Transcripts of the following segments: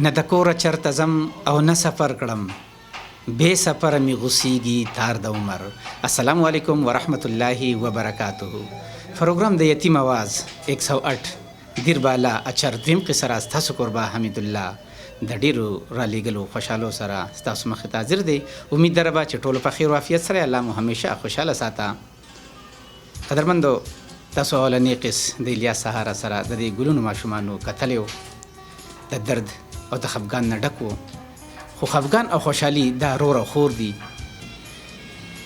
نه د کوره چرته ځم او نه سفر کړم، بې سفره مې غوسیږي تار د عمر. السلام علیکم ورحمت الله وبرکاته. پروګرام د یتیم آواز 108 دیر بالا اچر دریم قصه را ستاسو قربا حمیدالله د ډیرو را لېږلو خوشحالو سره ستاسو مخې ته حاضر دی. امید دربه چې ټولو په خیر و عافیت سره الله مو همیشه خوشحاله ساته. قدرمندو، تاسو اولنی قص د الیاس سهاره سره د دې ګلونو ماشومانو کتلی و، د درد او د خفګان نه ډک و. خو خفګان او خوشحالي دا رور او خور دي.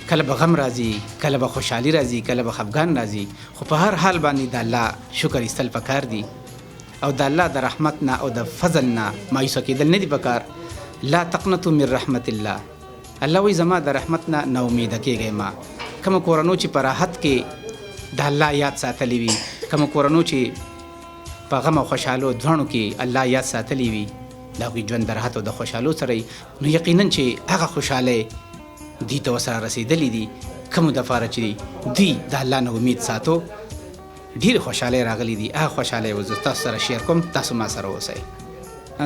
کله به غم راځي، کله به خوشحالي راځي، کله به خفګان راځي، خو په هر حال باندې د الله شکر ایستل پکار دي او د الله د رحمت نه او د فضل نه مایوسه کېدل نه دي پکار. لا تقنطوا من رحمت الله. الله وایي زما د رحمت نه نا امیده کېږئ ما. کومه کورنو چې په راحت کې د الله یاد ساتلی وي، کومه کورنو چې په غم او خوشحالو دواړو کې الله یاد ساتلی وي، د هغوی ژوند د راحت او د خوشحالو سره نو یقینا چې هغه خوشحالی دوی ته ورسره رسېدلی دي کومو دپاره چې دوی د الله نه امید ساتو. ډېرې خوشحالۍ راغلی دي. هغه خوشحالۍ به زه تاسو سره شیر کوم، تاسو ما سره اوسئ.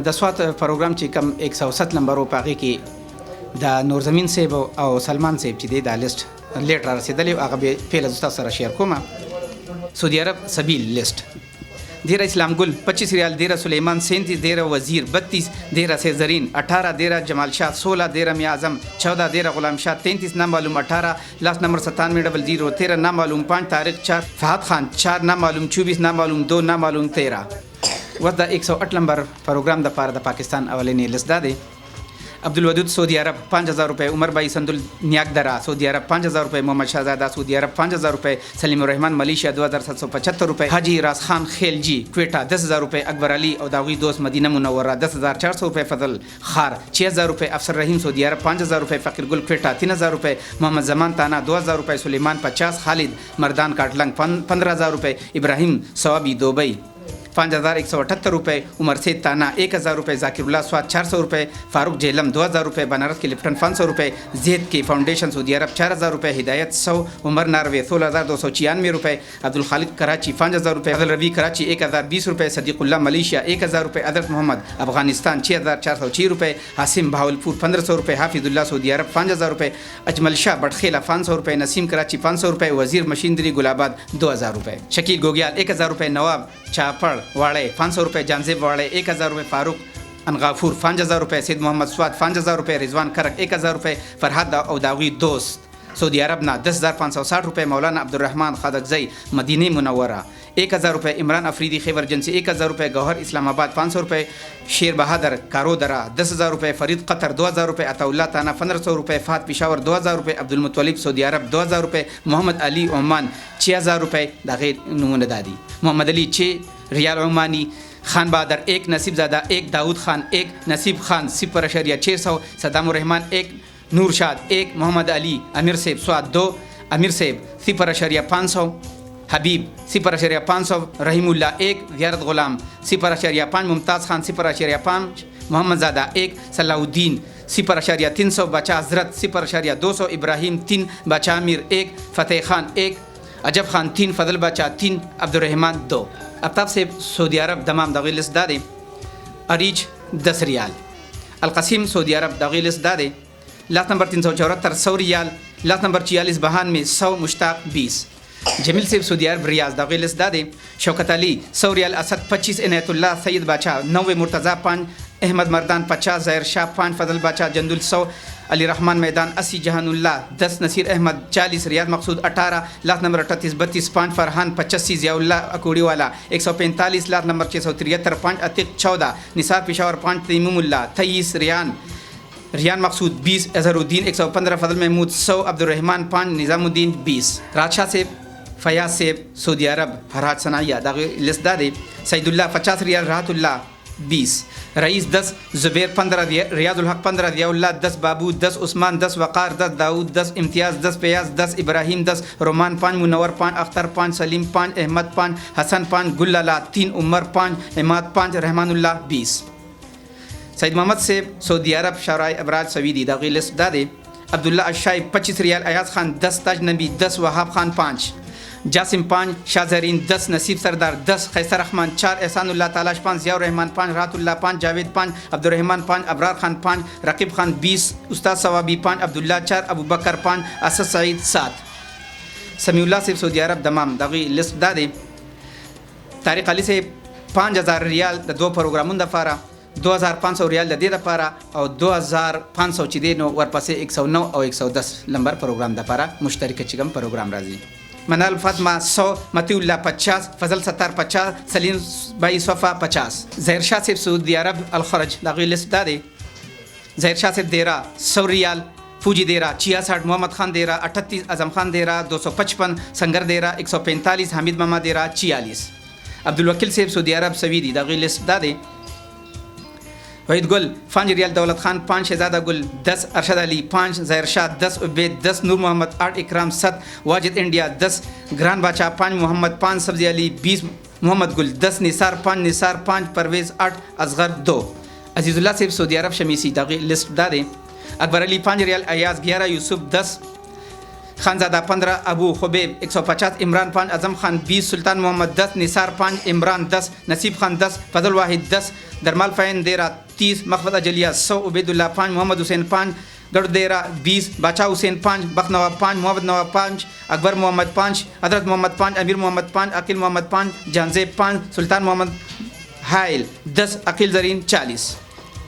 د سوات پروګرام چې کوم 107 نمبر و په هغې کې د نورزمین صاحب او سلمان صاحب چې دی دا لیسټ لیټ را رسېدلی و، هغه بیا فعله زه تاسو سره شیر کوم. سعودي عرب سبیل لیسټ: دیرہ اسلام گل 25 ریال، دیرہ سلیمان 37، دیرہ وزیر 32، دیرہ سے زرین 18، دیرہ جمال شاہ 16، دیرہ میاں اعظم 14، دیرہ غلام شاہ 33، نامعلوم 18، لاسٹ نمبر 970013، نامعلوم 5، تاریخ 4، فہد خان 4، نامعلوم 24، نامعلوم 2، نامعلوم 13. وس دا 108 نمبر پروګرام د پاره د پاکستان اولنی لیست دا دی. عبدالودود سعودی عرب 5000 روپے، عمر بھائی سندل نیاک درا سعودی عرب 5000 روپے، محمد شہزادہ سعودی عرب 5000 روپے، سلیم الرحمن ملیشیا 2775 روپے، حاجی راز خان خیلجی کوئٹہ 10000 روپے، اکبر علی اور داغی دوست مدینہ منورہ 10400 روپے، فضل خار 6000 روپے، افسر رحیم سعودی عرب 5000 روپے، فقیر گل کوئٹہ 3000 روپے، محمد زمان تانا 2000 روپے، سلیمان 50، خالد مردان کاٹلنگ 15000 روپے، ابراہیم ثوابی دبئی 5178 روپے، عمر سید تانا 1000 روپے، ذاکر اللہ سواد 400 روپے، فاروق جہلم 2000 روپے، بنارس کے لپٹن 500 روپے، زید کی فاؤنڈیشن سعودی عرب 4000 روپے، ہدایت 100، عمر ناروے 16296 روپے، عبدالخالق کراچی 5000 روپے، عبد الربی کراچی 1020 روپے، صدیق اللہ ملیشیا 1000 روپے، حضرت محمد افغانستان 6406 روپے، حاسم بہاولپور 1500 روپے، حافظ اللہ سعودی عرب 5000 روپے، اجمل شاہ بٹخیلا 500 روپے، نسیم کراچی 500 روپے، وزیر مشیندری گلاباد 2000 روپے، شکیل گوگیال 1000 روپے، نواب چاپڑ واڑے 500 روپے، جانزیب واڑے 1000 روپے، فاروق انغافور 5000 روپے، سید محمد سواد 5000 روپے، رضوان کرک 1000 روپے، فرحات اوداوی دوست سعودی عرب نا 10560 روپے، مولانا عبدالرحمن خادقزئی مدینہ منورہ 1000 روپے، عمران افریدی خیبر جنسی 1000 روپے، گوہر اسلام آباد 500 روپے، شیر بہادر کارودرا 10000 روپے، فرید قطر 2000 روپے، عطا اللہ تانا 1500 روپے، فہد پشاور 2000 روپے، عبدالمطلب سعودی عرب 2000 روپے، محمد علی عمان 6000 روپے، دا غیر نمونه دادی. محمد علی 6 ریال عمانی، خان بہادر 1، نصیب زادہ 1، داؤد خان 1، نصیب خان 0.600، صدام الرحمن 1، نور شاد 1، محمد علی، امیر سیب سواد 2، امیر سیب 0.500، حبیب 0.500، رحیم اللہ 1، زیارت غلام 0.5، ممتاز خان 0.5، محمد زادہ 1، صلاح الدین 0.300، بچہ حضرت 0.200، ابراہیم 3، بچہ امیر 1، فتح خان 1، عجب خان 3، فضل بچہ 3، عبدالرحمن 2. افتاب سے سعودی عرب دمام دغیلس دادے، اریج 10 ریال، القسیم سعودی عرب دغیلس دادے، لاس نمبر 374 100 ریال، لاس نمبر 46 بہان میں 100، مشتاق 20. جمیل صاحب سعودی عرب ریاض دغیلس دادے، شوکت علی 100 ریال، اسد 25، عنایت اللہ سید بادشاہ 90، مرتضیٰ 5، احمد مردان 50، ظاہر شاہ 5، فضل بادشاہ جندل 100، علی رحمان میدان 80، جہان اللہ 10، نصیر احمد 40، ریاض مقصود 18، لاس نمبر 38 32، 5، فرحان 85، ضیاء اللہ اکوڑی والا 145، لاس نمبر 673، 5، عتیق 14، نثار پشاور 5، تیمم اللہ 23، ریان مقصود 20، اظہر الدین 115، فضل محمود 100، عبدالرحمان 5، نظام الدین 20. رادشاہ صاحب فیاض صاحب سعودی عرب حراج صنایہ داغی لست دادے، سعید اللہ 50 ریال، راحت اللہ 20، رئیس 10، زبیر 15، ریاض الحق 15، ضیاء اللہ 10، بابو 10، عثمان 10، وقار 10، داؤد 10، امتیاز 10، پیاز 10، ابراہیم 10، رومان 5، منور 5، اختر 5، سلیم 5، احمد 5، حسن 5، گل اللہ 3، عمر 5، عماد 5، رحمان اللہ 20. سعید محمد صاحب سعودی عرب شارع ابراج سویدی داغی لست دادے، عبداللہ الشائب 25 ریال، ایاز خان 10، تاج نبی 10، وہاب خان 5، जासिम 5, शाहजरीन 10, नसीब सरदार 10, खैसर रहमान 4, एहसानुल्लाह तालाश 5, ज़ियाउर रहमान 5, राहतुल्लाह 5, जावेद 5, अब्दुर्रहमान 5, अबरार खान 5, रकीब खान 20, उस्ताद सवाबी 5, अब्दुल्ला 4, अबू बकर 5, असद सईद 7। समीउल्लाह से सऊदी अरब दमाम दगी लिस्ट दादे तारिक अली से 5000 रियाल द 2 प्रोग्रामों दफारा 2500 रियाल दे दफारा और 2500 चिदेनो वरपसे 109 और 110 नंबर प्रोग्राम दफारा मुश्तरक चिकम प्रोग्राम राजी मनाल फातिमा 100, मतीउल्लाह 50, फजल सत्तार 50, सलीम भाई सोफा 50। जहर शाह से सऊदी अरब अल खरज दगी लिस्ट दादे जहर शाह से देरा 100 रियाल, फूजी देरा 66, मोहम्मद खान देरा 38, आजम खान देरा 255, संगर देरा 145, हामिद मामा देरा 46। अब्दुल वकील सेब सऊदी अरब सवीदी दगी लिस्ट दादे वहीद गुल 5 रियाल, दौलत खान 5, शहजादा गुल 10, अरशद अली 5, जहर शाह 10, उबैद 10, नूर मोहम्मद 8, इकराम 7, वाजिद इंडिया 10, ग्रान बादशाह 5, मोहम्मद 5, सब्जी अली 20, मोहम्मद गुल 10, निसार 5, परवेज़ 8, असगर 2। अजीज़ुल्लाह सेब सऊदी अरब शमीसी दगी लिस्ट दादे अकबर अली 5 रियाल, अयाज 11, यूसुफ 10, खानजादा 15, अबू खुबैब 150, इमरान 5, आजम खान 20, सुल्तान मोहम्मद 10, निसार 5, इमरान 10, नसीब खान 10, फजल वाहिद 10, दरमाल फ़ैन देरा 30, मखफत अजलिया 100, उबैदुल्लाह 5, मोहम्मद हुसैन 5, गढ़ देरा 20, बादशाह हुसैन 5, बख नवाब 5, मोहम्मद नवाब 5, अकबर मोहम्मद 5, हजरत मोहम्मद 5, अमीर मोहम्मद 5, अकील मोहम्मद 5, जानजेब 5, सुल्तान मोहम्मद हाइल 10, अकील जरीन 40।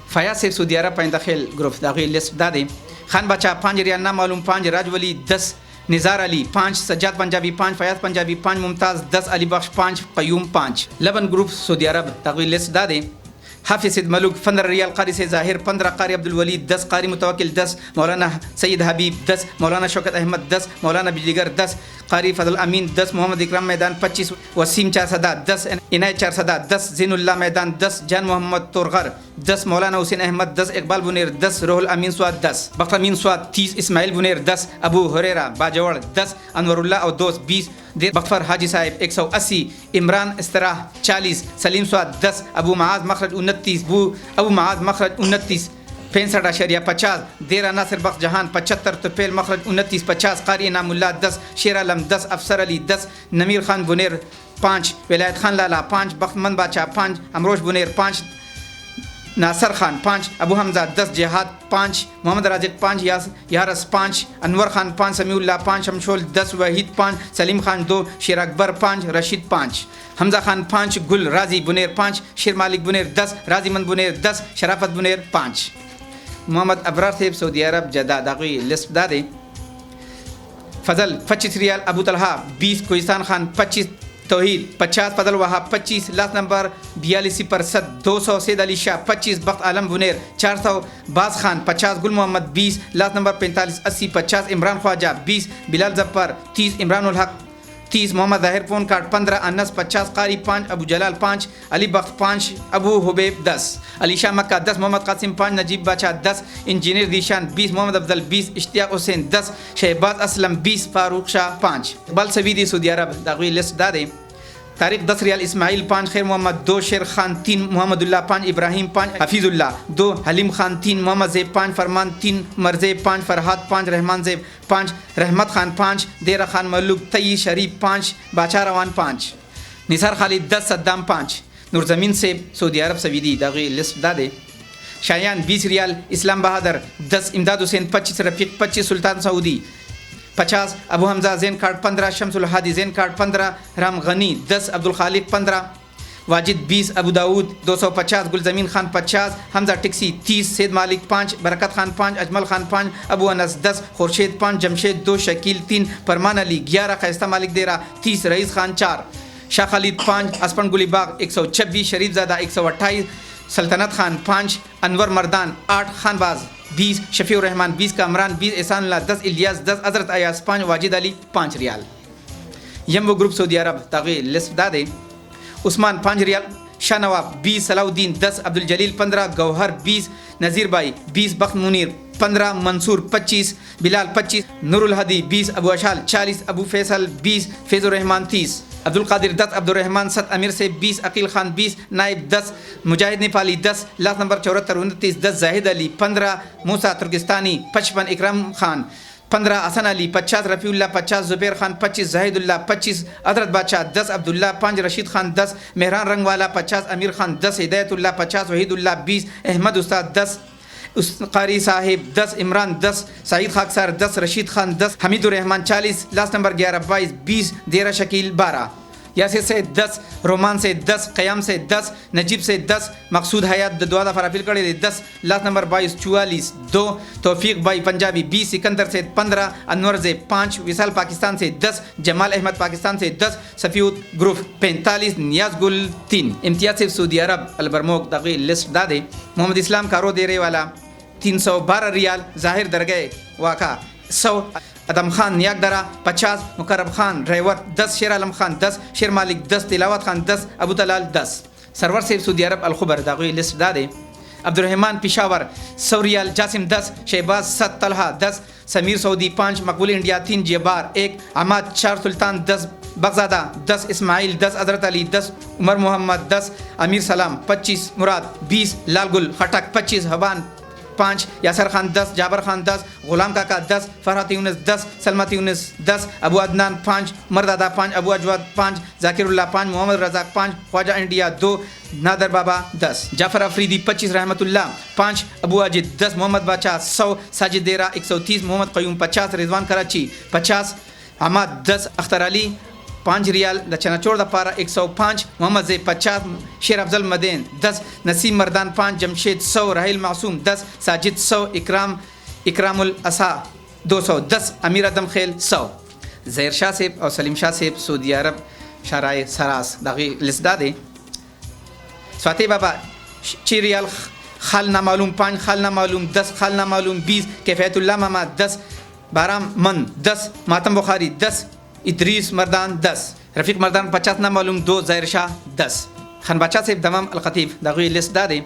फयाज से सऊदी अरब पैदा खेल ग्रुप दाखिल लिस्ट दादे खान बादशाह 5 रियाल, ना मालूम 5, राजवली 10, निज़ार अली 5, सज्जाद पंजाबी 5, फयाज पंजाबी 5, मुमताज़ 10, अली बख्श 5, क़यूम 5। लबन ग्रुप सऊदी अरब दाखिल लिस्ट दादे हाफिज़ मलुक 15 रियाल, कारी से ज़ाहिर 15, कारी अब्दुल वलीद 10, कारी मुतवक्किल 10, मौलाना सैयद हबीब 10, मौलाना शौकत अहमद 10, मौलाना बिजलीगर 10, कारी फजल अमीन 10, मोहम्मद इकराम मैदान 25, वसीम 4 सदा 10, इनायत 4 सदा 10, ज़ैनुल्लाह मैदान 10, जान मोहम्मद तोरगर 10, मौलाना हुसैन अहमद 10, इकबाल बुनेर 10, रोहुल अमीन स्वाद 10, बख्त अमीन स्वाद 30, इस्माइल बुनेर 10, अबू हुरैरा बाजवड़ 10, अनवरुल्लाह और दोस्त 20, बख्फर हाजी साहिब 180, इमरान इस्तराह 40, सलीम स्वाद 10, अबू महाज मखरज 29, अबू महाज मखरज 29, 65.50, देरा नासिर बख्श जहान 75, तुफेल मखरज 29 50, कारी इनामुल्लाह 10, शेर आलम 10, अफसर अली 10, नमीर खान बुनेर 5, विलायत खान लाला 5, बख्तमंद बादशाह 5, अमरोश बुनेर 5, नासर खान 5, अबू हमजा 10, जिहाद 5, मोहम्मद राजिक 5, यारस 5, अनवर खान 5, समीउल्लाह 5, शमशोल 10, वहीद 5, सलीम खान 2, शेर अकबर 5, रशीद 5, हमजा खान 5, गुल राजी बुनेर 5, शेर मालिक बुनेर 10, राजीमंद बुनेर 10, शराफत बुनेर 5। मोहम्मद अबरार सेब सऊदी अरब जदा दागी लिस्ट दादे फजल 25 रियाल, अबू तलहा 20, कोहिस्तान खान 25, तौहीद 50, फजल वहाब 25, लास्ट नंबर 42%, 200 सैद अली शाह 25, बख्त आलम बुनेर 400, बाज खान 50, गुल मोहम्मद 20, लास्ट नंबर 45 80 50, इमरान ख्वाजा 20, बिलाल जफ़र 30, इमरान उल हक 30, मोहम्मद ज़ाहिर फ़ोन कार्ड 15, अनस 50, कारी 5, अबू जलाल 5, अली बख्त 5, अबू हुबैब 10, अली शाह मक्का 10, मोहम्मद कासिम 5, नजीब बादशाह 10, इंजीनियर दीशान 20, मोहम्मद अफजल 20, इश्तियाक हुसैन 10, शहबाज असलम 20, फारूक शाह 5। इकबाल सवीदी सऊदी अरब दागी लिस्ट दादे तारिक 10 रियाल, इस्माइल 5, खैर मोहम्मद 2, शेर खान 3, मोहम्मदुल्लाह 5, इब्राहिम 5, हफीज़ुल्लाह 2, हलीम खान 3, मोहम्मद ज़ेब 5, फरमान 3, मरज़ेब 5, फरहाद 5, रहमान ज़ेब 5, रहमत खान 5, देरा खान मलुक, तई शरीफ 5, बादशाह रवान 5, निसार खालिद 10, सद्दाम 5। नूरज़मीन से सऊदी अरब सवीदी दागी लिस्ट दादे शायान 20 रियाल, इस्लाम बहादुर 10, इमदाद हुसैन 25, रफ़ीक 25, सुल्तान सऊदी 50, अबू हमजा जैन कार्ड 15, शमसुल हादी जैन कार्ड 15, राम गनी 10, अब्दुल खालिक 15, वाजिद 20, अबू दाऊद 250, गुलजमीन खान 50, हमजा टिक्सी 30, सैद मालिक 5, बरकत खान 5, अजमल खान 5, अबू अनस 10, खुर्शीद 5, जमशेद 2, शकील 3, परमान अली 11, खैस्ता मालिक देरा 30, रईस खान 4, शाह खालिद 5, असपन गुलीबाग 126, शरीफ ज़ादा 128, सल्तनत खान 5, अनवर मर्दान 8, खानबाज 20, शफीउर रहमान 20, कामरान 20, एहसानुल्लाह 10, इलियास 10, हज़रत अयास 5, वाजिद अली 5 रियाल। यम्बो ग्रुप सऊदी अरब तागी लिस्ट दादे उस्मान 5 रियाल, शाह नवाब 20, सलाउद्दीन 10, अब्दुल जलील 15, गौहर 20, नज़ीर भाई 20, बख्त मुनीर 15, मंसूर 25, बिलाल 25, नूरुल हदी 20, अबू अशाल 40, अबू फैसल 20, फैज़ुर रहमान 30, अब्दुल कादिर 10, अब्दुर्रहमान 7, अमीर से 20, अकील खान 20, नाइब 10, मुजाहिद नेपाली 10, लास्ट नंबर 74 29, 10, जाहिद अली 15, मूसा तुर्किस्तानी 55, इकराम खान 15 हसन अली, 50 रफ़ीउल्लाह, 50 ज़ुबैर खान, 25 ज़ाहिदुल्लाह, 25 हज़रत बादशाह, 10 अब्दुल्ला, 5 रशीद खान, 10 मेहरान रंगवाला, 50 अमीर खान, 10 हिदायतुल्लाह, 50 वहीदुल्लाह, 20 अहमद उस्ताद, 10 कारी साहिब, 10 इमरान, 10 सईद खाकसर, 10 रशीद खान, 10 हमीदुर्रहमान, 40 लास्ट नंबर 11 22 20 देरा शकील, 12 यासिर से 10 रोमान से 10 क़याम से 10 नजीब से 10 मकसूद हयात दुआ दफ़ा राफिल करे 10 लास्ट नंबर 22 44 2 तौफीक भाई पंजाबी 20 सिकंदर से 15 अनवर से 5 विशाल पाकिस्तान से 10 जमाल अहमद पाकिस्तान से 10 सफ़ीउद ग्रुप 45 नियाज गुल 3 इम्तियाज से सऊदी अरब अलबरमोक दगी लिस्ट दादे मोहम्मद इस्लाम कारो देरे वाला 312 रियाल ज़ाहिर दरगाह वाका 100 अदम खान नियाक दरा 50 मुकरब खान रेवत 10 शेर आलम खान 10 शेर मालिक 10 तिलावत खान 10 अबू तलाल 10 सरवर से सऊदी अरब अलखबर दागी लिस्ट दादे अब्दुलरहमान पिशावर 100 रियाल जासिम 10 शहबाज 7 तलहा 10 समीर सऊदी 5 मकबूल इंडिया 3 जबार 1 अहमद 4 सुल्तान 10 बगजादा 10 इस्माइल 10 हजरत अली 10 उमर मोहम्मद 10 अमीर सलाम 25 मुराद 20 लालगुल खटक 25 हबान 5 यासर खान 10 जाबर खान 10 गुलाम काका 10 फरहत यूनुस 10 सलमत यूनुस 10 अबू अदनान 5 मरदादा 5 अबू अजवाद 5 जाकिरुल्लाह 5 मोहम्मद रजाक 5 ख्वाजा इंडिया 2 नादर बाबा 10 जाफर अफरीदी 25 रहमतुल्लाह 5 अबू अजिद 10 मोहम्मद बादशाह 100 साजिद देरा 130 मोहम्मद क़यूम 50 रिजवान कराची 50 अहमद 10 अख्तर अली 5 रियाल चनाचोड़ द पारा 105 मोहम्मद ज़े 50 शेर अफजल मदेन 10 नसीम मर्दान 5 जमशेद 100 राहिल मासूम 10 साजिद 100 इकरामुल असा 210 अमीर अदम खेल 100 ज़हर शाह सेब और सलीम शाह सेब सऊदी अरब शराय सरास दागी लिस्ट दादे स्वाति बाबा 6 रियाल खाल ना मालूम 5 खाल ना मालूम 10 खाल ना मालूम 20 कैफियतुल्लाह मामा 10 बाराम मन 10 मातम बुखारी 10 इदरीस मर्दान 10 रफ़ीक मर्दान 50 ना मालूम 2 ज़ाहिर शाह 10 खान बादशाह से दमाम अलखतीफ़ दागी लिस्ट दादे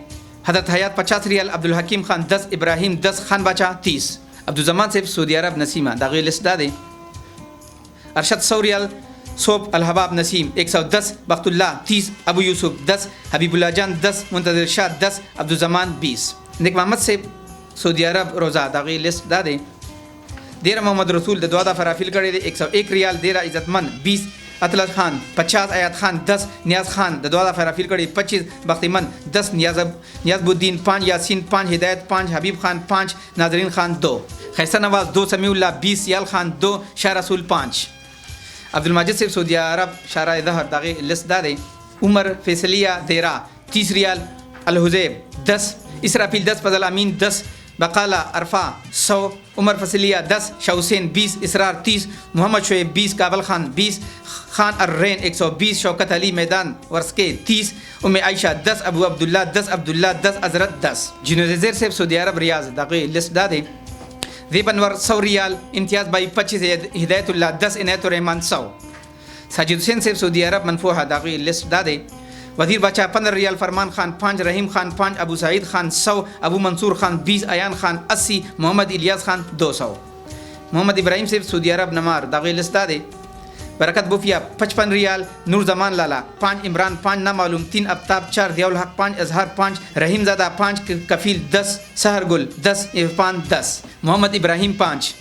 हज़रत हयात 50 रियाल अब्दुल हकीम खान 10 इब्राहिम 10 खान बादशाह 30 अब्दुल से सऊदी अरब नसीमा दागी लिस्ट दादे अरशद 100 रियाल सोब अलहबाब नसीम 110 बख्तुल्ला 30 अबू यूसुफ 10 हबीबुल्ला जान 10 मुंतज़िर शाह 10 अब्दुल 20 निक मोहम्मद से सऊदी अरब रोज़ा दागी लिस्ट दादे देरा मोहम्मद रसूल द दुआ फराफिल करे 101 रियाल देरा इज़्ज़तमंद 20 अतलत खान 50 आयात खान 10 नियाज खान द दुआ फराफिल करे 25 बख्तिमन 10 नियाज़बुद्दीन 5 यासीन 5 हिदायत 5 हबीब खान 5 नाजरीन खान 2 खैसा नवाज 2 समीउल्लाह 20 याल खान 2 शाह रसूल 5 अब्दुल माजिद से सऊदी अरब शारा दहर दागी लिस्ट दादे उमर फैसलिया देरा 30 रियाल अल हुज़ैब 10 इसराफिल 10 फजल अमीन 10 बकाला अरफा 100 उमर फसलिया 10 शाह हुसैन 20 इसरार 30 मोहम्मद शुएब 20 काबल खान 20 खान अर्रैन 120 शौकत अली मैदान वर्सके 30 उम्मे आयशा 10 अबू अब्दुल्ला 10 हजरत 10 जिनोज़ेर से सऊदी अरब रियाज दागी लिस्ट दादे ज़ेब अनवर 100 रियाल इम्तियाज़ भाई 25 हिदायतुल्लाह 10 इनायतुर्रहमान 100 साजिद हुसैन से सऊदी अरब मनफूहा दागी लिस्ट दादे वज़ीर बादशाह 15 रियाल फरमान खान 5 रहीम खान 5 अबू सईद खान 100 अबू मंसूर खान 20 अयान खान 80 मोहम्मद इलियास खान 200 मोहम्मद इब्राहिम से सऊदी अरब नमार दागी लिस्ट दादे बरकत बुफिया 55 रियाल नूर जमान लाला 5 इमरान 5 ना मालूम 3 अफ्ताब 4 दियाउल हक 5 अजहर 5 रहीम ज़ादा 5 कफील 10 सहर गुल 10 इरफान 10 मोहम्मद इब्राहिम 5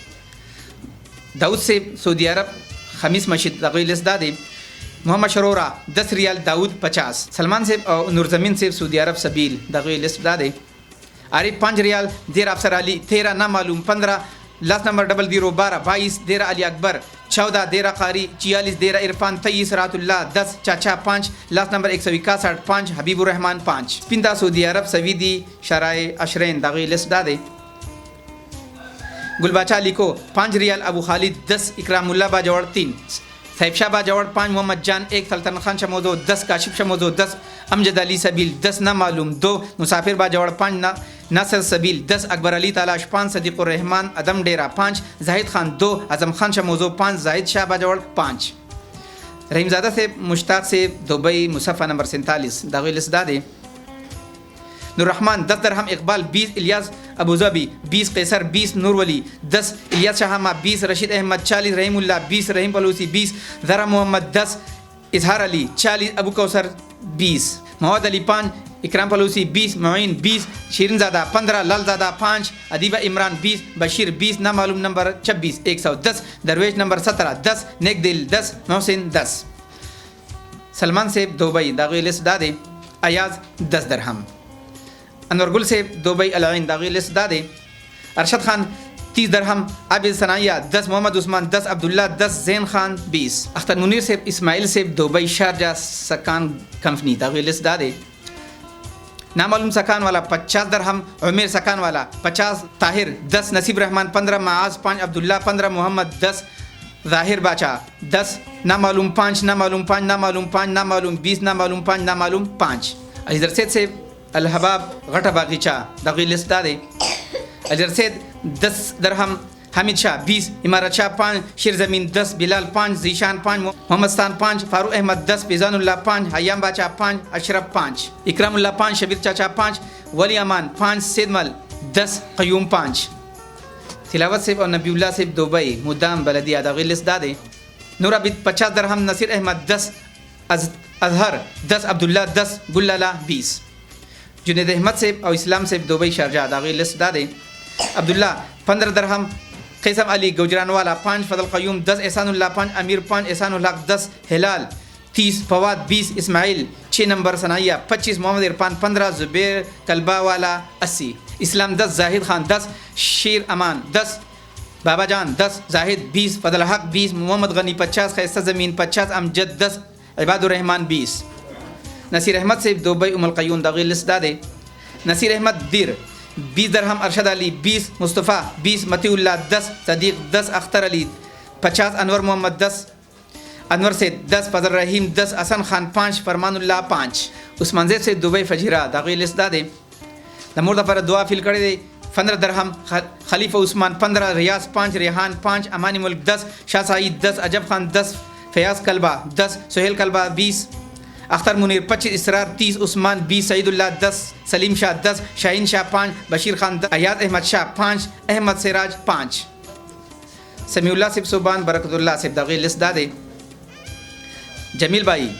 दाऊद से सऊदी अरब खमीस मस्जिद दागी लिस्ट दादे मोहम्मद शरोरा 10 रियाल दाऊद 50 सलमान से नूरजमीन से सऊदी अरब सबील दागी लिस्ट दादे आरिफ 5 रियाल देर अफसर अली 13 ना मालूम 15 लास्ट नंबर 0012 22 देरा अली अकबर 14 देरा कारी 44 देरा इरफान 23 रातुल्लाह 10 चाचा 5 लास्ट नंबर 161 5 हबीबुर्रहमान 5 पिंदा सऊदी अरब सवीदी शराय अशरैन दागी लिस्ट दादे गुलबाचा अली को 5 रियाल अबू खालिद 10 इकरामुल्ला बाजवड़ 3 साहिब शाह बाजवड़ 5 मोहम्मद जान 1 सल्तन खान शमोदो 10 काशिफ शमोदो 10 अमजद अली सबील 10 ना मालूम 2 मुसाफिर बाजवड़ 5 नासर सबील 10 अकबर अली तालाश 5 सदीक़ुर रहमान अदम डेरा 5 जाहिद खान 2 आजम खान शमोजो 5 जाहिद शाह बाजवड़ 5 रहीमज़ादा से मुश्ताक से दुबई मुसफ़ा नंबर 47 दागी लिस्ट दादे नूररहमान 10 दरहम इकबाल 20 इलियास अबूज़बी 20 कैसर 20 नूरवली 10 इलियास शाहमा 20 रशीद अहमद 40 रहीमुल्लाह 20 रहीम पलूसी 20 ज़रा मोहम्मद 10 इजहार अली 40 अबू कौसर 20 मोहम्मद अली 5 इकराम फलूसी 20, मोइन 20, शीरनज़ादा 15, लालज़ादा 5, अदीबा इमरान 20, बशीर 20, नामालूम नंबर 26 110, दरवेश नंबर 17 10, नेक दिल 10, मोहसिन 10। सलमान सेब दुबई दागी लिस्ट दादे अयाज 10 दरहम। अनवर गुल सेब दुबई अलैन दागी लिस्ट दादे अरशद खान 30 दरहम, आबिद सनाया 10, मोहम्मद उस्मान 10, अब्दुल्ला 10, जैन खान 20। अख्तर मुनीर सेब इस्माइल सेब दुबई शारजा सकान कंपनी दागी लिस्ट दादे नामालूम सकान वाला 50 दरहम, उमेर सकान वाला 50, ताहिर 10, नसीब रहमान 15, माज 5, अब्दुल्ला 15, मोहम्मद 10, ज़ाहिर बाचा 10, नामालूम 5, नामालूम 5, नामालूम 5, नामालूम 20, नामालूम 5, नामालूम 5। अजर सैद से अलहबाब घटा बागीचा दागी लिस्ट दादे अजर सैद 10 दरहम, हामिद शाह 20, इमारत शाह 5, शेर ज़मीन 10, बिलाल 5, जीशान 5, मोहम्मद स्तान 5, फारूक अहमद 10, फिजानुल्लाह 5, हयाम बाचा 5, अशरफ 5, इकरामुल्लाह 5, शबीर चाचा 5, वली अमान 5, सैदमल 10, क़यूम 5। तिलावत सेब और नबीउल्लाह सेब दुबई मुद्दाम बलदिया दागी लिस्ट दादे नूर आबिद 50 दरहम, नसीर अहमद 10, अजहर 10, अब्दुल्ला 10, गुल्लाला 20। जुनेद अहमद सेब और इस्लाम सेब दुबई शारजा दागी लिस्ट दादे अब्दुल्ला 15 दरहम, कैसम अली गुजरानवाला 5, फजल क़यूम 10, एहसानुल्लाह 5, अमीर 5, एहसानुल हक 10, हिलाल 30, फवाद 20, इस्माइल 6 नंबर, सनाया 25, मोहम्मद इरफान 15, जुबैर कलबावाला 80, इस्लाम 10, जाहिद खान 10, शेर अमान 10, बाबा जान 10, जाहिद 20, फजल हक 20, मोहम्मद गनी 50, खैस्ता ज़मीन 50, अमजद 10, इबादुर्रहमान 20। नसीर अहमद से दुबई उमुल क़य्यूम दागी लिस्ट दादे नसीर अहमद दीर 20 दरहम, अरशद अली 20, मुस्तफ़ा 20, मतीउल्लाह 10, सदीक़ 10, अख्तर अली 50, अनवर मोहम्मद 10, अनवर से 10, फजल रहीम 10, हसन खान 5, फरमानुल्लाह 5। उस्मान ज़ैद से दुबई फजीरा दागी लिस्ट दादे नमूर दफ़र दुआ फिल करे 15 दरहम, खलीफा उस्मान 15, रियाज 5, रेहान 5, अमानी मुल्क 10, शाह सईद 10, अजब खान 10, फयाज कलबा 10, सुहेल कलबा 20, अख्तर मुनीर 25, इसरार 30, उस्मान 20, सईदुल्लाह 10, सलीम शाह 10, शाहीन शाह 5, बशीर खान 10, अयाद अहमद शाह 5, अहमद सिराज 5। समीउल्लाह सिब सुबान बरकतुल्लाह सिब दागी लिस्ट दादे जमील भाई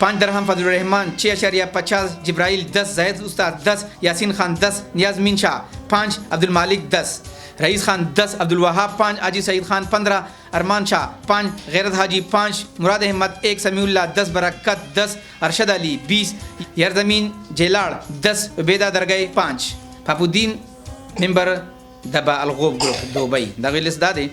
5 दरहम, फजल रहमान 6.50, जिब्राइल 10, जैद उस्ताद 10, यासीन खान 10, नियाज मीन शाह 5, अब्दुल मालिक 10, रईस खान 10, अब्दुल वहाब 5, आजी सईद खान 15, अरमान शाह 5, गैरत हाजी 5, मुराद अहमद 1, समीउल्लाह 10, बरकत 10, अरशद अली 20, यरजमीन जेलाड़ 10, उबैदा दरगाह 5। फाफुद्दीन मेंबर दबा अलगोब ग्रुप दुबई दागी लिस्ट दादे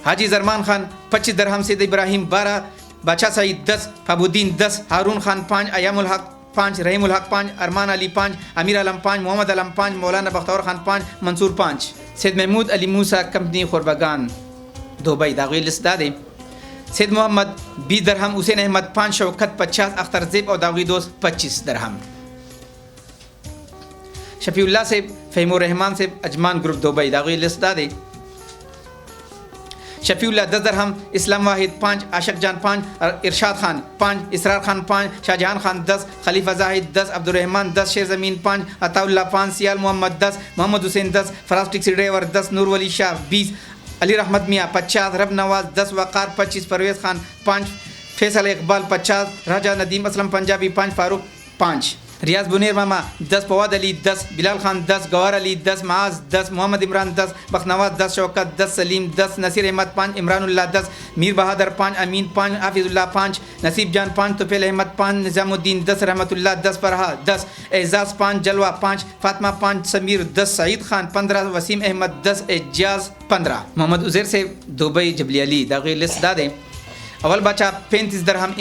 हाजी जरमान खान 25 दरहम, सैद इब्राहिम 12, बादशाह सईद 10, फाफुद्दीन 10, हारून खान 5, अयामुल हक 5, रहीमुल हक 5, अरमान अली 5, अमीर आलम 5, मोहम्मद आलम 5, मौलाना बख्तौर खान 5, मंसूर 5। सैद महमूद अली मूसा कंपनी खुरबगान दुबई दागी लिस्ट दादे सैद मोहम्मद 20 दरहम, हुसैन अहमद 5, शौकत 50, अख्तर ज़ेब और दागी दोस्त 25 दरहम। शफीउल्लाह से फ़हीमुर रहमान से अजमान ग्रुप दुबई दागी लिस्ट दादे शफीउल्लाह 10 दरहम, इस्लाम वाहिद 5, आशक जान 5, इरशाद खान 5, इसरार खान 5, शाहजहान खान 10, खलीफा जाहिद 10, अब्दुर्रहमान 10, शेर ज़मीन 5, अताउल्लाह 5, सियाल मोहम्मद 10, मोहम्मद हुसैन 10, फराज टैक्सी ड्राइवर 10, नूर वली शाह 20, अली रहमत मियाँ 50, रब नवाज 10, वक़ार 25, परवेज़ खान 5, फैसल इकबाल 50, राजा नदीम असलम पंजाबी 5, फारूक 5, रियाज बुनेर मामा 10, फवाद अली 10, बिलाल खान 10, गवार अली 10, माज 10, मोहम्मद इमरान 10, बखनवाज 10, शौकत 10, सलीम 10, नसीर अहमद 5, इमरानुल्लाह 10, मीर बहादुर 5, अमीन 5, हाफिजुल्लाह 5, नसीब जान 5, तुफैल अहमद 5, निज़ामुद्दीन 10, रहमतुल्लाह 10, फरहा 10, एजाज 5, जलवा 5, फातिमा 5, समीर 10, सईद खान 15, वसीम अहमद 10, एजाज 15। मोहम्मद उज़ैर से दुबई जबली अली दागी लिस्ट दादे अवल बाचा 35 दरहम,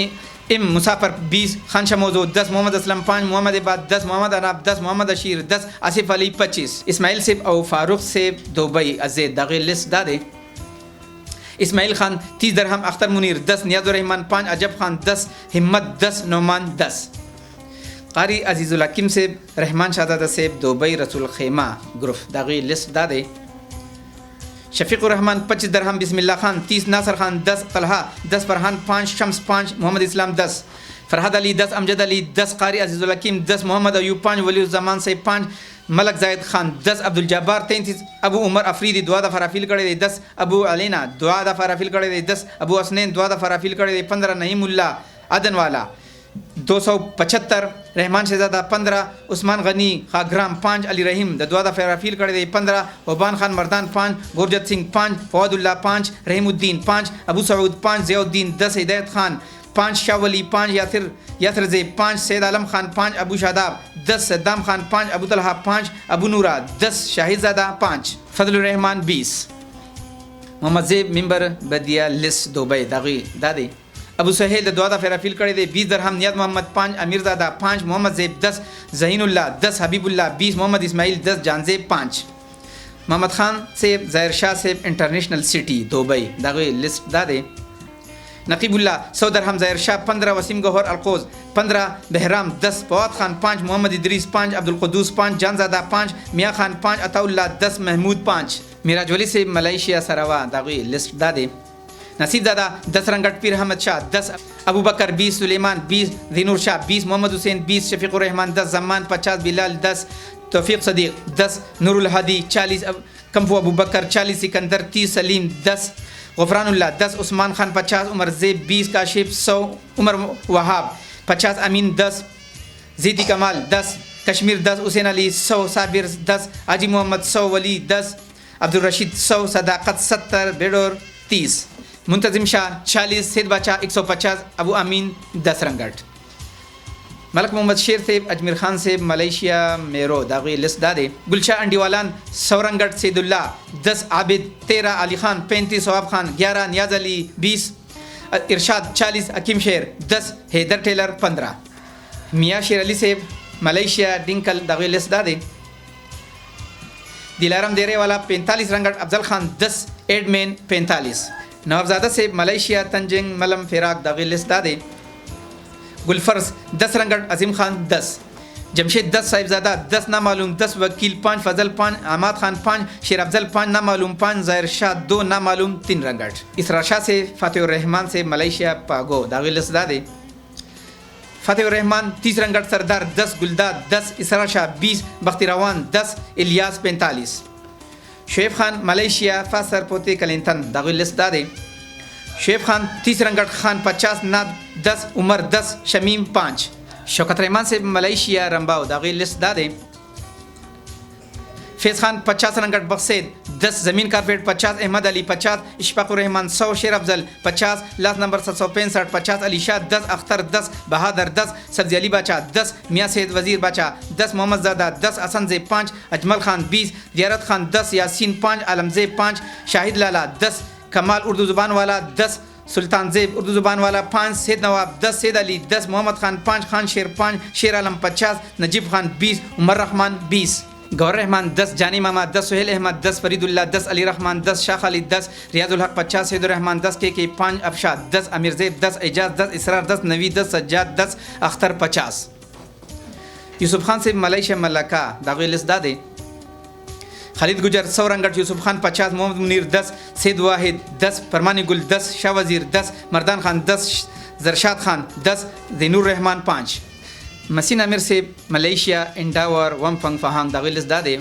इम मुसाफर 20, खान शमोजो 10, मोहम्मद असलम 5, मोहम्मद इबाद 10, मोहम्मद अनाब 10, मोहम्मद अशीर 10, आसिफ अली 25। इस्माइल सेब और फारूक सेब दुबई अज़ैद दागी लिस्ट दादे इस्माइल खान 30 दरहम, अख्तर मुनीर 10, नियाज़ुर्रहमान 5, अजब खान 10, हिम्मत 10, नौमान 10। कारी अजीज़ुल हकीम सेब रहमान शाहज़ादा सेब दुबई रसूल खेमा ग्रुप दागी लिस्ट दादे शफीकुर रहमान 25 दरहम, बिस्मिल्लाह खान 30, नासर खान 10, तलहा 10, फरहान 5, शम्स 5, मोहम्मद इस्लाम 10, फरहद अली 10, अमजद अली 10, कारी अजीज़ुल हकीम 10, मोहम्मद अयूब 5, वलीउज़्ज़मान से 5, मलक जायद खान 10, अब्दुल जब्बार 33, अबू उमर अफरीदी दुआ दफ़ा राफिल करे 10, अबू अलीना दुआ दफ़ा राफिल करे 10, अबू असनैन दुआ दफ़ा राफिल करे 15, नईमुल्लाह अदन वाला 275, रहमान शहजादा 15, उस्मान गनी खाग्राम 5, अली रहीम ददवादा फेराफील करे दे 15, ओबान खान मर्दान 5, गुरजत सिंह 5, फवादुल्ला 5, रहीमुद्दीन 5, अबू सऊद 5, ज़ियाउद्दीन 10, हिदायत खान 5, शाहवली 5, यासर 5, सैद आलम खान 5, अबू शादाब 10, सद्दाम खान 5, अबू तलहा 5, अबू नूरा 10, शाहिदजादा 5, फजलुर रहमान 20, मोहम्मद ज़ेब मिंबर बदिया लिस्ट दुबई दादी अबू सहेल ददवादा फेराफील करे दे 20 दरहम, नियाज मोहम्मद 5, अमीरजादा 5, मोहम्मद ज़ेब 10, ज़हीनुल्लाह 10, हबीबुल्लाह 20, मोहम्मद इस्माइल 10, जानज़ेब 5, मोहम्मद खान सेब ज़ाहिर शाह सेब इंटरनेशनल सिटी दुबई दागी लिस्ट दादे नकीबुल्लाह 100 दरहम, ज़ाहिर शाह 15, वसीम गौहर अलकोज़ 15, बहराम 10, फवाद खान 5, मोहम्मद इदरीस 5, अब्दुल कुद्दूस 5, जानज़ादा 5, मियाँ खान 5, अताउल्लाह 10, महमूद 5, मिराज वली से मलेशिया सरावा दागी लिस्ट दादे नसीब ज़ादा 10, रंगट पीर अहमद शाह 10, अबू बकर 20, सुलेमान 20, ज़ीनुर शाह 20, मोहम्मद हुसैन 20, शफीकुर रहमान 10, जमान 50, बिलाल 10, तौफीक सदीक 10, नूरुल हदी 40, कंफू अबू बकर 40, सिकंदर 30, सलीम 10, गफरानुल्लाह 10, उस्मान खान 50, उमर ज़ेब 20, काशिफ 100, उमर वहाब 50, अमीन 10, ज़ीदी कमाल 10, कश्मीर 10, हुसैन अली 100, साबिर 10, हाजी मोहम्मद 100, वली 10, अब्दुल रशीद 100, सदाकत 70, बेडोर 30, मुंतजिम शाह 40, सैद बाचा 150, अबू अमीन 10 रंगट मलक मोहम्मद शेर सेब अजमेर खान सेब मलेशिया मेरो दागी लिस्ट दादे गुलशाह अंडीवालान 100 रंगट, सैदुल्ला 10, आबिद 13, अली खान 35, सवाब खान 11, नियाज अली 20, इरशाद 40, अकीम शेर 10, हैदर टेलर 15, मियाँ शेर अली सेब मलेशिया डिंकल दागी लिस्ट दादे दिलाराम देरे वाला 45 रंगट, अफजल खान 10, एडमैन 45, नवाबजादा से मलेशिया तंजिंग मलम फिराक दागी लिस्ट दादे गुलफर्ज 10 रंगट, अजीम खान 10, जमशेद 10, साहिबजादा 10, नामालूम 10, वकील 5, फजल 5, अहमद खान 5, शेर अफजल 5, नामालूम 5, ज़ाहिर शाह 2, नामालूम 3 रंगट इसरा शाह से फ़ातिहुर रहमान से मलेशिया पागो दागी लिस्ट दादे फ़ातिहुर रहमान 30 रंगट, सरदार 10, गुलदाद 10, इसरा शाह 20, बख्ती रवान 10, इलियास 45, शुएब खान मलेशिया फासर पोते कलिंतन दागी लिस्ट दादे शुएब खान 30 रंगट, खान 50, नाद 10, उमर 10, शमीम 5, शौकत रहमान से मलेशिया रंबाओ दागी लिस्ट दादे फैज़ खान 50 रंगट, बख्सेद 10, ज़मीन कारपेट 50, अहमद अली 50, इशफाकुर रहमान 100, शेर अफजल 50, लास्ट नंबर 765 50, अली शाह 10, अख्तर 10, बहादुर 10, सब्जी अली बाचा 10, मियाँ सैद वजीर बाचा 10, मोहम्मद ज़ादा 10, हसन ज़ेब 5, अजमल खान 20, ज़ियारत खान 10, यासीन 5, आलम ज़ेब 5, शाहिद लाला 10, कमाल उर्दू ज़ुबान वाला 10, सुल्तान ज़ेब उर्दू ज़ुबान वाला 5, सैद नवाब 10, सैद अली 10, मोहम्मद खान 5, खान शेर 5, शेर आलम 50, नजीब खान 20, उमर रहमान 20, गौर रहमान 10, जानी मामा 10, सुहेल अहमद 10, फरीदुल्ला 10, अली रहमान 10, शाह खालिद 10, रियाजुल हक 50, सैदुर रहमान 10, के 5, अफशाद 10, अमीर ज़ेब 10, एजाज 10, इसरार 10, नवी 10, सज्जाद 10, अख्तर 50, यूसुफ खान से मलेशिया मलका दागी लिस्ट दादे खालिद गुजर 100 रंगट, यूसुफ खान 50, मोहम्मद मुनीर 10, सैद वाहिद 10, फरमानी गुल 10, शाह वजीर 10, मर्दान खान 10, जरशाद खान 10, ज़ैनुर रहमान 5, मसीन अमीर से मलेशिया इंडावर वमफंग फहांग दागी लिस्ट दादे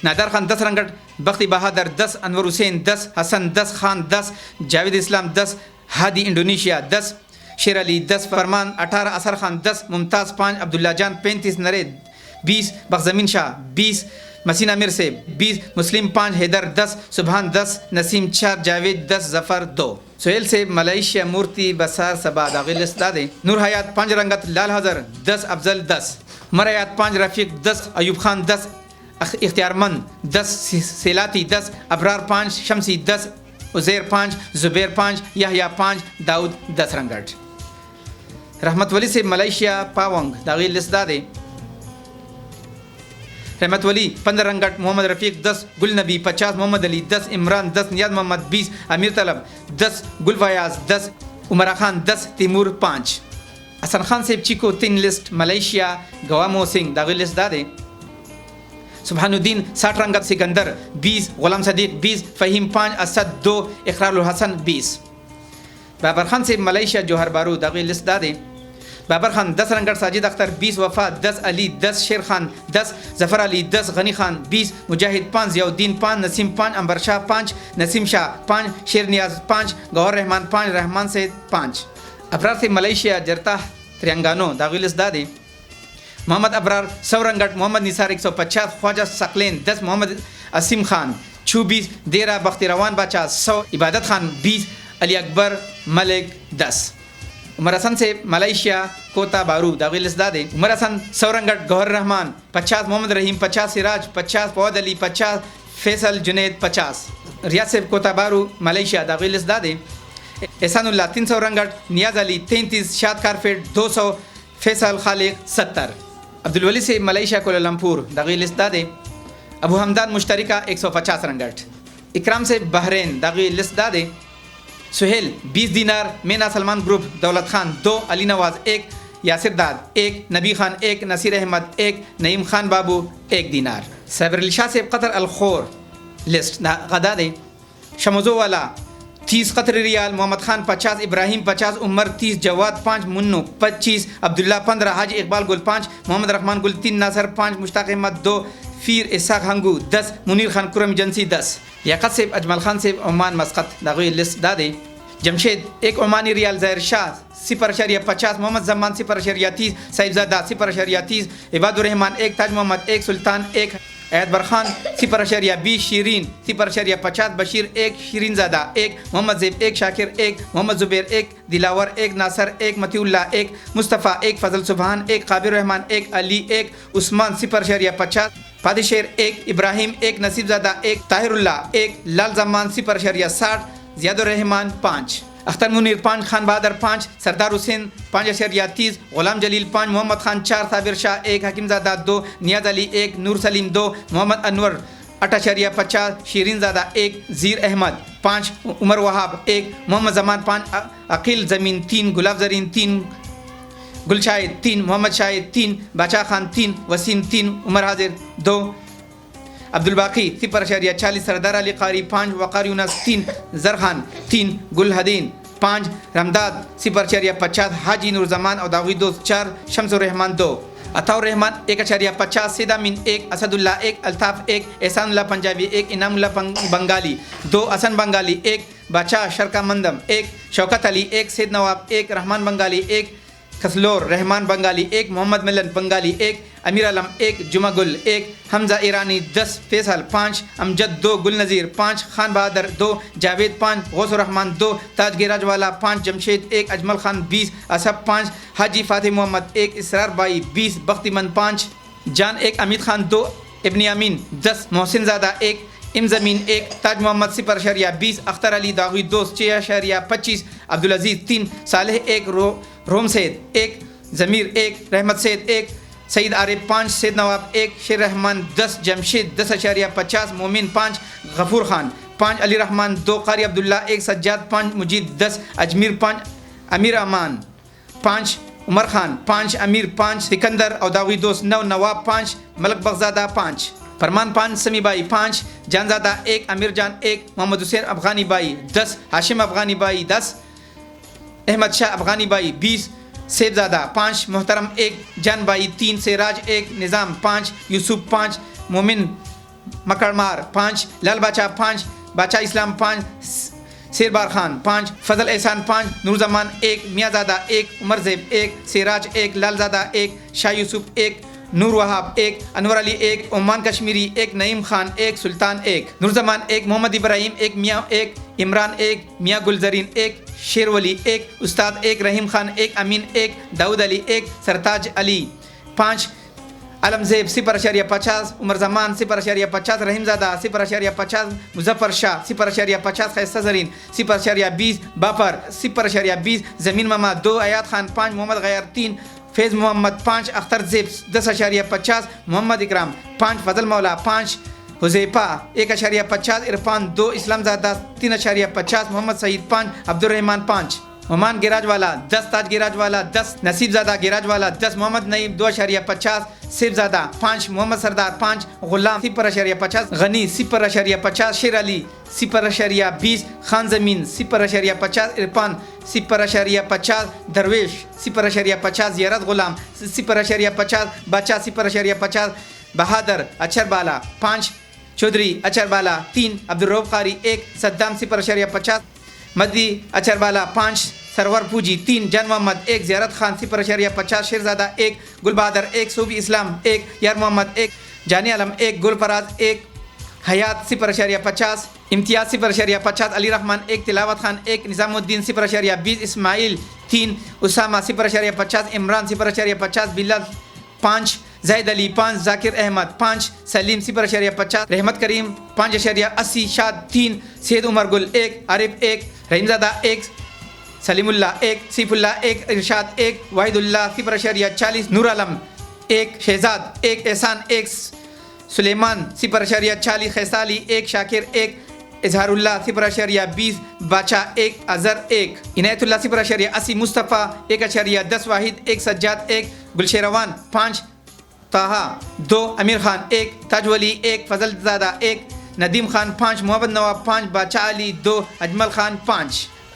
नादर खान 10 रंगट, बख्ती बहादुर 10, अनवर हुसैन 10, हसन 10, खान 10, जावेद इस्लाम 10, हादी इंडोनेशिया 10, शेर अली 10, फरमान 18, असर खान 10, मुमताज़ 5, अब्दुल्ला जान 35, नरेद 20, बखजमीन शाह 20, मसीन अमीर से 20, मुस्लिम 5, हैदर 10, सुबहान 10, नसीम 4, जावेद 10, जफ़र 2, सुहेल से मलेशिया मूर्ति बसार सबा दागी लिस्ट दादे नूर हयात 5 रंगत, लाल हज़र 10, अफजल 10, उमर हयात 5, रफ़ीक 10, अयूब खान 10, इख्तियारमंद 10, सेलाती 10, अबरार 5, शमसी 10, उज़ैर 5, ज़ुबैर 5, यहया 5, दाऊद 10 रंगट रहमत वली से मलेशिया पावंग दागी लिस्ट दादे रहमत वली 15 रंगट, मोहम्मद रफ़ीक 10, गुल नबी 50, मोहम्मद अली 10, इमरान 10, नियाज मोहम्मद 20, अमीर तलब 10, गुल फयाज 10, उमरा खान 10, तिमूर 5, हसन खान से चिको 3 लिस्ट मलेशिया गवामो सिंह दागी लिस्ट दादे सुबहानुद्दीन 60 रंगत, सिकंदर 20, गुलाम सदीक 20, फ़हीम 5, असद 2, इकरारुल हसन 20, बाबर खान से मलेशिया जोहर बारू दागी लिस्ट दादे बाबर खान 10 रंगट, साजिद अख्तर 20, वफा 10, अली 10, शेर खान 10, जफ़र अली 10, गनी खान 20, मुजाहिद 5, ज़ियाउद्दीन 5, नसीम 5, अंबर शाह 5, नसीम शाह 5, शेर नियाज 5, गौहर रहमान 5, रहमान सैद 5, अबरार से मलेशिया जरता त्रियंगानो दागिलिस दादे मोहम्मद अबरार 100 रंगट, मोहम्मद निसार 150, ख्वाजा सकलेन 10, मोहम्मद असीम खान 24, देरा बख्ती रवान बाचा 100, इबादत खान 20, अली अकबर मलिक 10। उमर हसन से मलेशिया कोता बारू दागिलिस दादे उमर हसन 100 रंगट, गौहर रहमान 50, मोहम्मद रहीम 50, सिराज 50, फौद अली 50, फैसल जुनेद 50। रियाद से कोता बारू मलेशिया दागिलिस दादे एहसानुल्लाह 300 रंगट, नियाज अली 33, शाद कारफेट 200, फैसल खालिक 70। अब्दुल वली से मलेशिया कोलालमपुर दागिलिस दादे अबू हमदान मुश्तरिका 150 रंगट। इकराम से बहरीन दागिलिस दादे सुहेल 20 दीनार, मीना सलमान ग्रुप दौलत खान 2, अली नवाज 1, यासिर दाद 1, नबी खान 1, नसीर अहमद 1, नईम खान बाबू 1 दीनार। साबिर अली शाह से कतर अलखोर लिस्ट दादे शमजो वाला 30 कतरी रियाल, मोहम्मद खान 50, इब्राहिम 50, उमर 30, जवाद 5, मुन्नू 25, अब्दुल्ला 15, हाजी इकबाल गुल 5, मोहम्मद रहमान गुल 3, नासर 5, मुश्ताक अहमद 2, फीर इसाक हंगू 10, मुनीर खान कुरम एजेंसी 10। याकत से अजमल खान से ओमान मस्कत दागी लिस्ट दादे जमशेद 1 ओमानी रियाल, ज़ाहिर शाह 0.50, मोहम्मद जमान 0.30, साहिबजादा 0.30, इबादुर रहमान 1, ताज मोहम्मद 1, सुल्तान 1, ऐद बरखान 0.20, शीरीन 0.50, बशीर 1, शीरीन ज़ादा 1, मोहम्मद ज़ेब 1, शाकिर 1, मोहम्मद ज़ुबैर 1, दिलावर 1, नासर 1, मतीउल्ला 1, मुस्तफ़ा 1, फजल सुबहान 1, काबिर रहमान 1, अली 1, उस्मान 0.50, पादिशेर 1, इब्राहिम 1, नसीब ज़ादा 1, ताहिरुल्ला 1, लाल जमान 0.60, ज़ियादुर रहमान 5, अख्तर मुनीर 5, खान बहादुर 5, सरदार हुसैन 5.30, गुलाम जलील 5, मोहम्मद खान 4, साबिर शाह 1, हकीम ज़ादा 2, नियाज अली 1, नूर सलीम 2, मोहम्मद अनवर 8.50, शीरीन ज़ादा 1, ज़ीर अहमद 5, उमर वहाब 1, मोहम्मद जमान 5, अकील ज़मीन 3, गुलाब जरीन 3, गुलशाहिद 3, मोहम्मद शाहिद 3, बादशाह खान 3, वसीम 3, उमर हाजिर 2, अब्दुल बाकी 0.40, सरदार अली कारी 5, वक़ार यूनस 3, जरखान 3, गुल हदीन 5, रमदाद 0.50, हाजी नूर जमान और दावी 2, 4, शम्सुर रहमान 2, अताउर रहमान 1.50, सीदा मीन 1, असदुल्ला 1, अल्ताफ़ 1, एहसानुल्ला पंजाबी 1, इनामुल्ला बंगाली 2, हसन बंगाली 1, बादशाह शरका मंदम 1, शौकत अली 1, सैद नवाब 1, रहमान बंगाली 1, खसलोर रहमान बंगाली 1, मोहम्मद मिलन बंगाली 1, अमीर आलम 1, जुमा गुल 1, हमजा ईरानी 10, फैसल 5, अमजद 2, गुल नज़ीर 5, खान बहादुर 2, जावेद 5, गौसुर रहमान 2, ताज गिराजवाला 5, जमशेद 1, अजमल खान 20, असब 5, हाजी फातिह मोहम्मद 1, इसरार बाई 20, बख्तीमन 5, जान 1, अमीद खान 2, इब्न अमीन 10, मोहसिन ज़ादा 1, इम ज़मीन 1, ताज मोहम्मद 0.20, अख्तर अली दागी 2, 6.25, अब्दुल अजीज़ 3, सालेह 1, रोम सैद 1, ज़मीर 1, रहमत सैद 1, सईद आरिफ 5, सैद नवाब 1, शेर रहमान 10, जमशेद 10.50, मोमिन 5, गफूर खान 5, अली रहमान 2, कारी अब्दुल्ला 1, सज्जाद 5, मुजीद 10, अजमीर 5, अमीर अमान 5, उमर खान 5, अमीर 5, सिकंदर और दागी 2, 9, नवाब 5, मलक बगजादा 5, फरमान 5, समी बाई 5, जानजादा 1, अमीर जान 1, मोहम्मद हुसैन अफगानी बाई 10, हाशिम अफगानी बाई 10, अहमद शाह अफगानी बाई 20, सेबजादा 5, मोहतरम 1, जान बाई 3, सिराज 1, निज़ाम 5, यूसुफ 5, मोमिन मकड़मार 5, लाल बाचा 5, बाचा इस्लाम 5, शेरबार खान 5, फजल एहसान 5, नूरजमान 1, मियाँजादा 1, उमर ज़ेब 1, सिराज 1, लालजादा 1, शाह यूसुफ 1, नूर वहाब 1, अनवर अली 1, ओमान कश्मीरी 1, नईम खान 1, सुल्तान 1, नूरजमान 1, मोहम्मद इब्राहिम 1, मियाँ 1, इमरान 1, मियाँ गुलजरीन 1, शेरवली 1, उस्ताद 1, रहीम खान 1, अमीन 1, दाऊद अली 1, सरताज अली 5, आलमजेब 0.50, उमर जमान 0.50, रहीमजादा 0.50, मुजफ्फर शाह 0.50, खैस्ता जरीन 0.20, बापर 0.20, ज़मीन मामा 2, आयात खान 5, मोहम्मद गैर 3, फैज़ मोहम्मद 5, अख्तर ज़ेब 10.50, मोहम्मद इकराम 5, फजल मौला 5, हुज़ैफा 1.50, इरफान 2, इस्लामज़ादा 3.50, मोहम्मद सईद 5, अब्दुर्रहमान 5, ओमान गिराजवाला 10, ताज गिराजवाला 10, नसीबज़ादा गिराजवाला 10, मोहम्मद नईम 2.50, सिरज़ादा 5, मोहम्मद सरदार 5, गुलाम 0.50, गनी 0.50, शेर अली 0.20, खान ज़मीन 0.50, इरफान 0.50, दरवेश 0.50, ज़ियारत गुलाम 0.50, बादशाह 0.50, बहादुर अचरबाला 5, चौधरी अचरबाला 3, अब्दुल रऊफ़ कारी 1, सद्दाम 0.50, मदी अचरबाला 5, सरवर पूजी 3, जान मोहम्मद 1, ज़ियारत खान 0.50, शेरज़ादा 1, गुल बहादुर 1, सूफी इस्लाम 1, यार मोहम्मद 1, जानी आलम 1, गुलफराज 1, हयात 0.50, इम्तियाज 0.50, अली रहमान 1, तिलावत खान 1, निज़ामुद्दीन 0.20, इस्माइल 3, उसामा 0.50, इमरान 0.50, बिलाल 5, जैद अली 5, जाकिर अहमद 5, सलीम 0.50, रहमत करीम 5.80, शाद 3, सैयद उमर गुल 1, आरिफ 1, रहीमज़ादा 1, सलीमुल्ला 1, सीफुल्ला 1, इरशाद 1, वाहिदुल्ला 0.40, नूर आलम 1, शहजाद 1, एहसान 1, सुलेमान 0.40, खैसाली 1, शाकिर 1, इजहारुल्ला 0.20, बादशाह 1, अजहर 1, इनायतुल्ला 0.80, मुस्तफ़ा 1.10, वाहिद 1, सज्जाद 1, गुलशेरवान 5, ताहा 2, अमीर खान 1, ताजवली 1, फजलज़ादा 1, नदीम खान 5, मोहम्मद नवाब 5, बादशाह अली 2, अजमल खान 5.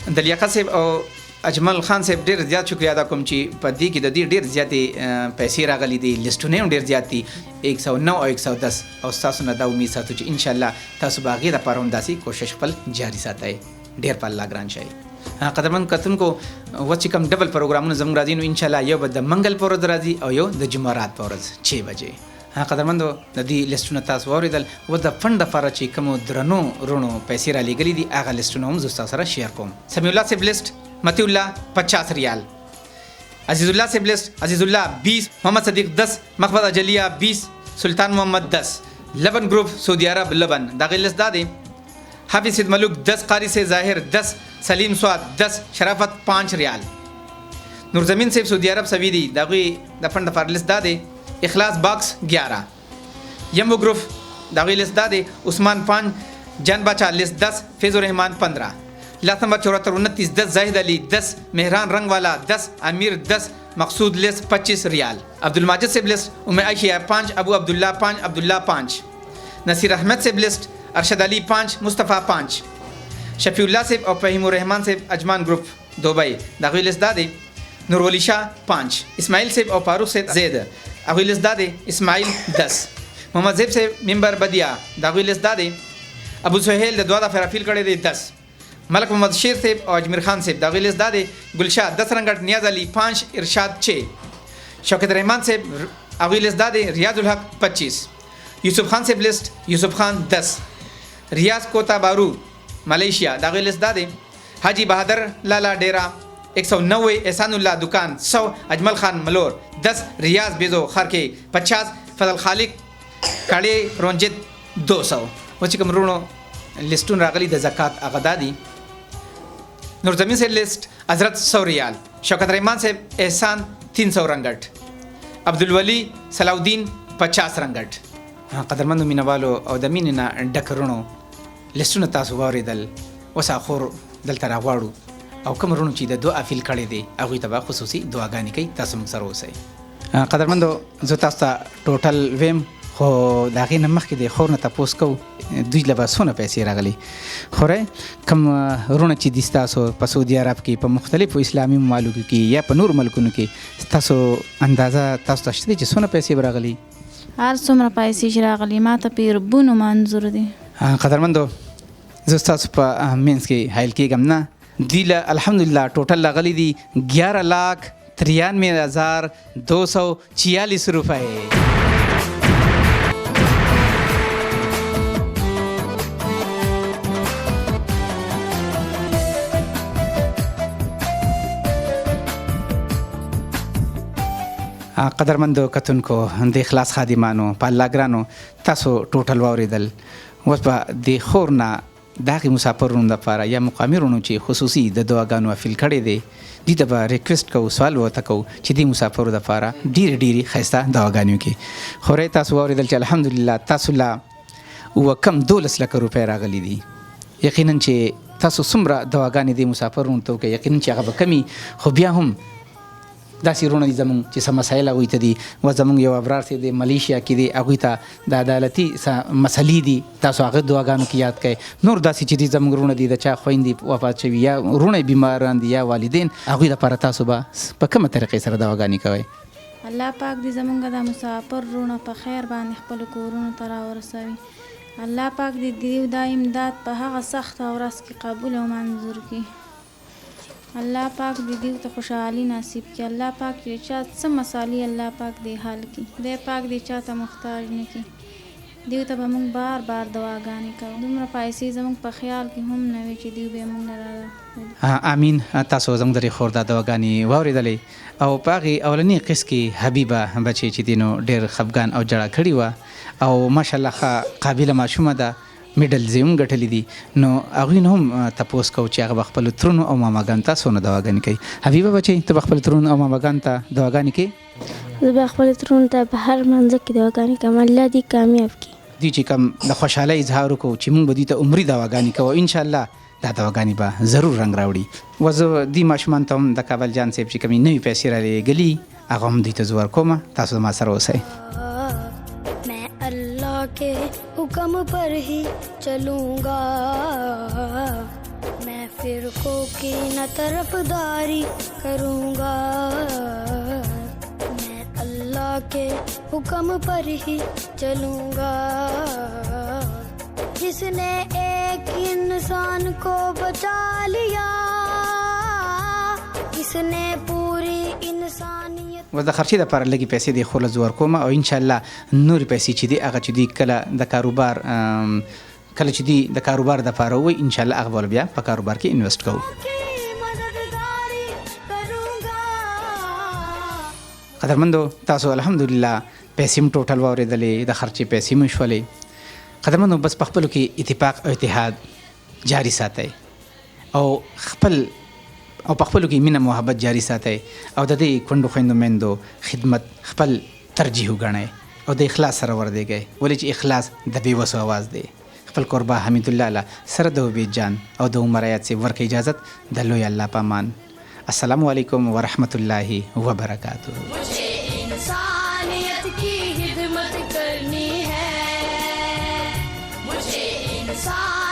د لیاقت صاحب او اجمل خان صاحب ډېر زیات شکریہ ادا کوم چې په دې کې د دې ډېر زیاتې پیسې راغلي دي، لیسټونه هم ډېر زیات دي 109 او 110 او تاسو نه دا امید ساتو چې ان شاء الله تاسو به هغې دپاره هم داسې کوشش خپل جاري ساتئ. ډېر په الله ګران شئ. قدرمن کتونکو اوس چې کوم ډبل پروګرامونه زموږ راځي نو ان شاء الله یو به د منګل په ورځ راځي او یو د جمعرات په ورځ 6 بجې. قدرمندو د دې لیسټونه تاسو واورېدل و د فنډ لپاره چې کومو درنو رونو پیسې را لېږلي دي هغه لیسټونه هم زه تاسو سره شیر کوم. سمیع الله صاحب لیسټ مطیع الله 50 ریال، عزیز الله صاحب لیسٹ عزیز اللہ 20، محمد صدیق 10، مخبت اجلیہ 20، سلطان محمد 10، لبن گروپ سعودی عرب لبن داغی لیسٹ دا دیں، حافظ سید ملوک 10، قاری سے ظاہر 10، سلیم سواد 10، شرافت 5 ریال، نورزمین صاحب سعودی عرب سویدی داغی دفن دفار لیسٹ دا دیں، اخلاص باکس 11، یمو گروپ داغی لیسٹ دا دیں، عثمان 5، جان باچا لیسٹ 10، فیض الرحمان 15، لاس نمبر 7429 10، زاہد علی 10، مہران رنگ والا 10، امیر 10، مقصود لیس 25 ریال، عبدالماجد سے لسٹ ام عائشہ 5، ابو عبداللہ 5، عبداللہ 5، نصیر احمد سے لسٹ ارشد علی 5، مصطفیٰ 5، شفیع اللہ سے اور فہیم الرحمان سے اجمان گروپ دبئی داغی لسٹ دادے، نور ولی شاہ 5، اسماعیل سے اور فاروق سے زید اغوی لسٹ دادے، اسماعیل 10، محمد زیب سے ممبر بدیا داغی لسٹ دادے، ابو سہیل دوادہ فرافیل کڑے دے 10، ملک محمد شیر صاحب اور اجمیر خان صاحب داغی لسٹ دادے، گلشاہ 10 رنگٹ، نیاز علی 5، ارشاد 6، شوکت رحمان صاحب اغوی لسٹ دادے، ریاض الحق 25، یوسف خان صاحب لسٹ یوسف خان 10، ریاض کوتا بارو ملیشیا داغی لسٹ دادے، حاجی بہادر لالا ڈیرا 190، احسان اللہ دکان 100، اجمل خان ملور 10، ریاض بیزو خرکے 50، فضل خالق کاڑے رونجت 200. وچکم رونو لسٹون راغلی د زکات اغدا دی. نورزمین سے لسٹ حضرت 100 ریال، شوکت رحمان سے احسان 300 رنگٹ، عبدالولی صلاح الدین 50 رنگٹ. قدرمندو مینوالو او د مینې نه ډک رونو لسټونه تاسو واورېدل. اوس اخر دلته راغواړو او کوم رونو چې د دعا فیل کړی دی هغوی ته به خصوصي دعاګانې کوي. تاسو موږ سره اوسئ. قدرمندو زه تاسو ته ټوټل ویم خو د هغې نه مخکې د خور نه تپوس کوو دوی له به څونه پیسې راغلي. خورئ کوم رونه چې دي ستاسو په سعودي عرب کې په مختلفو اسلامي ممالکو کې یا په نورو ملکونو کې ستاسو اندازه تاسو ته شته چې څونه پیسې به راغلي؟ هر څومره پیسې چې راغلي ما ته په ربونو منظور دي. قدرمندو زه ستاسو په مینس کې حایل کېږم نه. دوی له الحمدلله ټوټل راغلي دي 11,93,246 روپۍ. قدرمندو کتونکو د اخلاص خادمانو په الله ګرانو تاسو ټوټل واورېدل. اوس به د خور نه د هغې مسافرونو لپاره یا مقامي رونو چې خصوصي د دعاګانو افیل کړی دی دوی ته به ریکویسټ کوو، سوال به ورته کوو چې دې مسافرو دپاره ډېرې ډېرې ښایسته دعاګانې وکړي. خورئ تاسو واورېدل چې الحمدلله تاسو له 12 لکه روپۍ راغلي دي. یقینا چې تاسو څومره دعاګانې دې مسافرونو ته وکړئ یقینا چې هغه به کمي، خو بیا هم داسې رونه دي زمونږ چې څه مسایل هغوی ته دي. و زمونږ یو ابرار صاحب دی ملیشیا کې دی، هغوی ته د عدالتي مسلې دي، تاسو هغه دعاګانو کې یاد کړئ. نور داسې چې دي زمونږ رونه دي د چا خویندې وفات شوي یا رونه بیماران دي یا والدین، هغوی دپاره تاسو به په کومه طریقې سره دعاګانې کوئ؟ الله پاک دې زمونږ د مسافر رونه په خیر باندې خپلو کورونو ته راورسوي. الله پاک دې دا امداد په هغه سخته ورځ کې قبول او منظور کړي. الله پاک دې دیو ته خوشحالي نصیب کړي. الله پاک چې چا څه مسالې الله پاک دې حل کړي. خدای پاک دې چا ته محتاج نه کړي. دیو ته به موږ بار بار دعاګانې کوو. دومره پیسې زموږ په خیال کې هم نه وي چې دیو به موږ نه امین. تاسو زموږ د خور دا دعاګانې واورېدلې او په هغې اولني قسط کې حبیبه بچې چې دي نو ډېر خفګان او جړه کړې وه او ماشاءالله ښه قابله ماشومه ده، میډلز یې هم ګټلي دي. نو هغوی نه هم تپوس کوو چې هغه به خپلو ترونو او ماماګانو ته څونه دعاګانې کوي. حبیبه بچې ته به خپلو ترونو او ماماګانو ته دعاګانې کوې؟ زه به خپلو ترونو ته په هر منځه کې دعاګانې کوم، الله دې کامیاب کړي. دوی چې کوم د خوشحالۍ اظهار وکړو چې موږ به دوی ته عمري دعاګانې کوو، انشاءالله دا دعاګانې به ضرور رنګ راوړي. و زه دې ماشومانو ته هم د کابل جان صاحب چې کومې نوې پیسې رالېږلي هغه هم دوی ته زه ورکوم. تاسو زما سره اوسئ. मैं अल्लाह के हुक्म पर ही चलूँगा, मैं फिरकों की न तरफदारी करूँगा, मैं अल्लाह के हुक्म पर ही चलूँगा. जिसने एक इंसान को बचा लिया, इसने पूरी इंसानियत. و د خرچې دپاره لږې پیسې دې خو له زه ورکوم او انشاءالله نورې پیسې چې دي هغه چې دوی کله د کاروبار د کاروبار دپاره وي انشاءالله هغه به بیا په کاروبار کې انویسټ کوو. قدرمندو تاسو الحمدلله پیسې هم ټوټل واورېدلې، د خرچې پیسې هم شولې. قدرمندو بس په خپلو کې اتفاق او اتحاد جاري ساتئ او په خپلو کې مینه محبت جاري ساتئ او د دې کونډو خویندو میندو خدمت خپل ترجیح وګڼئ او د اخلاص سره وردېږئ، ولې چې اخلاص د بېوسو آواز دی. خپل کوربه حمیدالله له سره د عبید جان او د عمر ایت صاحب ورکړئ اجازت د لوی الله په امان. السلام علیکم ورحمۃ اللہ وبرکاتہ. मुझे इंसानियत की खिदमत करनी है, मुझे इंसान